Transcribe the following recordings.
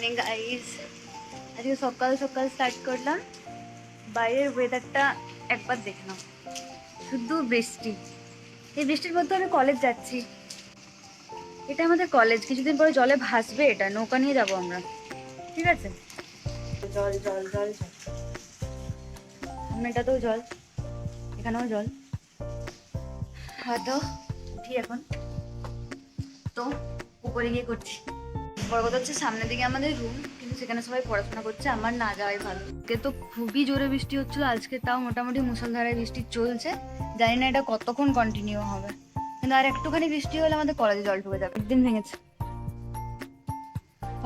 Morning guys. আজকে সকাল সকাল স্টার্ট করলাম। বাইরের ওয়েদারটা একবার দেখে নাও, শুধু বৃষ্টি। এই বৃষ্টির মধ্যে আমি কলেজ যাচ্ছি। এটা আমাদের কলেজ, কিছুদিন পরে জলে ভাসবে, এটা নৌকা নিয়ে যাবো আমরা, ঠিক আছে? জল জল জল জল, সামনেটাতেও জল, এখানেও জল। হয়তো উঠি এখন, তো উপরে গিয়ে করছি। বড় কথা হচ্ছে সামনের দিকে আমাদের রুম, কিন্তু সেখানে সবাই পড়াশোনা করছে, আমার না যাওয়াই ভালো। আজকে তো খুবই জোরে বৃষ্টি হচ্ছিল, আজকে তাও মোটামুটি মুষলধারে বৃষ্টি চলছে। জানি না এটা কতক্ষণ কন্টিনিউ হবে, কিন্তু আর একটুখানি বৃষ্টি হলে আমাদের কলেজে জল ঢুকে যাবে। একদিন ভেঙেছে,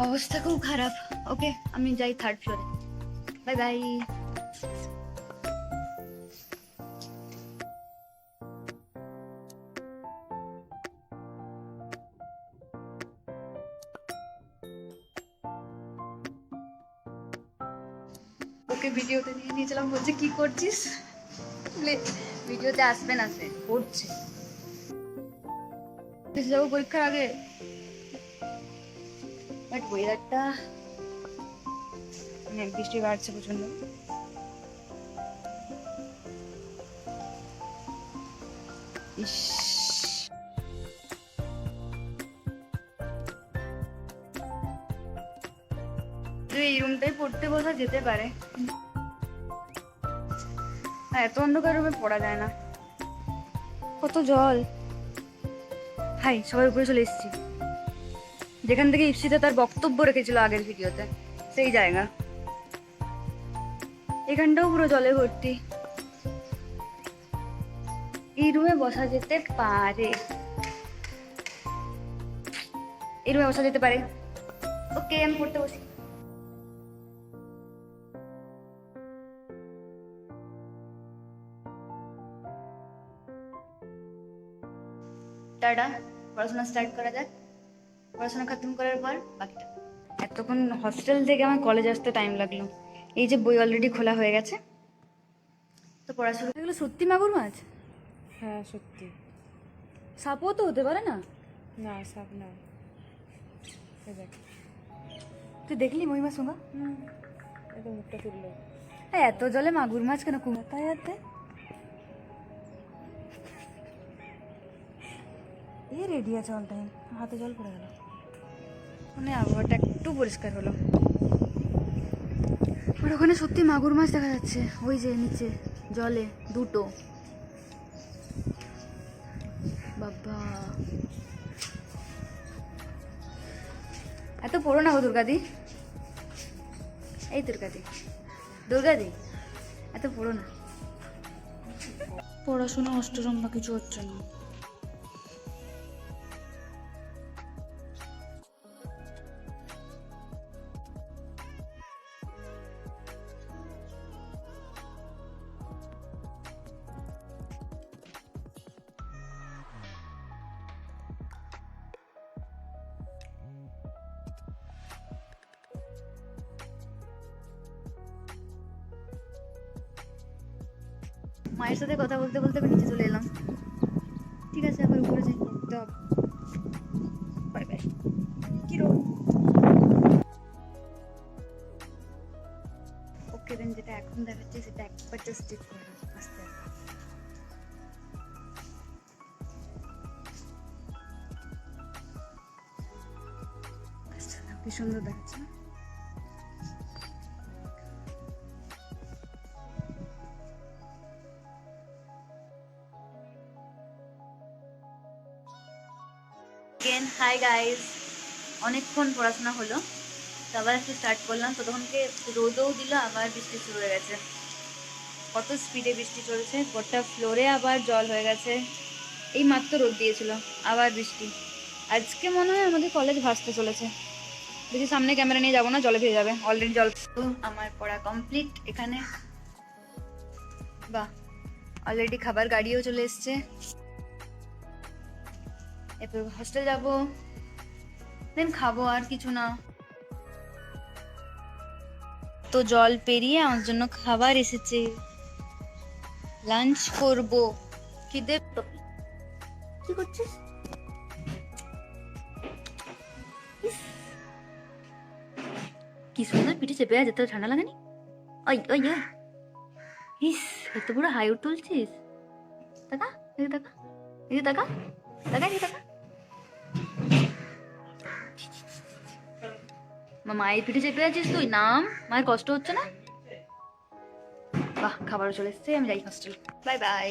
অবস্থা খুব খারাপ। ওকে, আমি যাই থার্ড ফ্লোরে। Bye bye. ওকে ভিডিওতে নিয়ে নিয়েছিলাম, বলছে কি করছিস? ভিডিওতে আসবে না, সে পড়ছে। যাবো পরীক্ষার আগে, বাট ওয়েদারটা বৃষ্টি বাড়ছে প্রচন্ড। ইস, এই রুমটাই পড়তে বসা যেতে পারে, এত অন্ধকার রুমে পড়া যায় না। কত জল! হাই, সবাই উপরে চলে এসেছি। যেখান থেকে ইপসিতা তার বক্তব্য রেখেছিল আগের ভিডিওতে, সেই জায়গা। এখানটাও পুরো জলে ভর্তি। এই রুমে বসা যেতে পারে, এই রুমে বসা যেতে পারে। ওকে, আমি পড়তে বসি। টাটা, পড়াশোনা স্টার্ট করা যাক। পড়াশোনা খতম করার পর বাকিটা। এতক্ষণ হস্টেল থেকে আমার কলেজ আসতে টাইম লাগলো। এই যে বই অলরেডি খোলা হয়ে গেছে, তো পড়াশোনা। এগুলো সত্যি মাগুর মাছ? হ্যাঁ সত্যি। সাপও তো হতে পারে না? না সাপ না, দেখ। তুই দেখলি মহিমা সঙ্গা? এটা মুখটা তুললো। হ্যাঁ, এত জলে মাগুর মাছ কেন? কুমাতে এ রেডি আছে অল টাইম। হাতে জল পড়ে গেল, মানে আবহাওয়াটা একটু পরিষ্কার হলো। আর ওখানে সত্যি মাগুর মাছ দেখা যাচ্ছে, ওই যে নিচে জলে দুটো। বাবা, এত পড়ো না গো দুর্গাদি। এই দুর্গাদি এত পড়ো না। পড়াশোনা অষ্টরম বা কিছু হচ্ছে না। মায়ের সাথে কথা বলতে বলতে আমি নিচে চলে এলাম। ঠিক আছে, আবার উপরে যাই, পড়তে হবে। Bye bye. কি রোদ! ওকে দেন, যেটা এখন দেখাচ্ছে সেটা একবার জাস্ট চেক করে নাও আস্তে আস্তে। আচ্ছা, কি সুন্দর দেখাচ্ছে না? হাই গাইস, অনেকক্ষণ পড়াশোনা হলো, তো আবার একটু স্টার্ট করলাম। ততক্ষণকে রোদও দিল, আবার বৃষ্টি শুরু হয়ে গেছে। কত স্পিডে বৃষ্টি চলছে, গোটা ফ্লোরে আবার জল হয়ে গেছে। এই মাত্র রোদ দিয়েছিল, আবার বৃষ্টি। আজকে মনে হয় আমাদের কলেজ ভাসতে চলেছে। বেশি সামনে ক্যামেরা নিয়ে যাবো না, জলে ভেজে যাবে। অলরেডি জল। তো আমার পড়া কমপ্লিট এখানে। বাহ, অলরেডি খাবার গাড়িও চলে এসছে। এরপর হস্টেল যাবো, দেন খাবো, আর কিছু না। তো জল পেরিয়ে আমার জন্য খাবার এসেছে, লাঞ্চ করব। খিদে। কি করছিস? কি সুন্দর পিঠে চেপে আছে, তোর ঠান্ডা লাগেনি? ওই ওই ওই ইস, এত বড় হাইট তুলছিস। টাকা এদিকে টাকা, এদিকে টাকা, টাকা এদিকে টাকা। মায়ের পিঠে চেপে আছিস তুই, নাম। মায়ের কষ্ট হচ্ছে না? বাহ, খাবারও চলে এসছে, আমি যাই হস্টেল। Bye bye.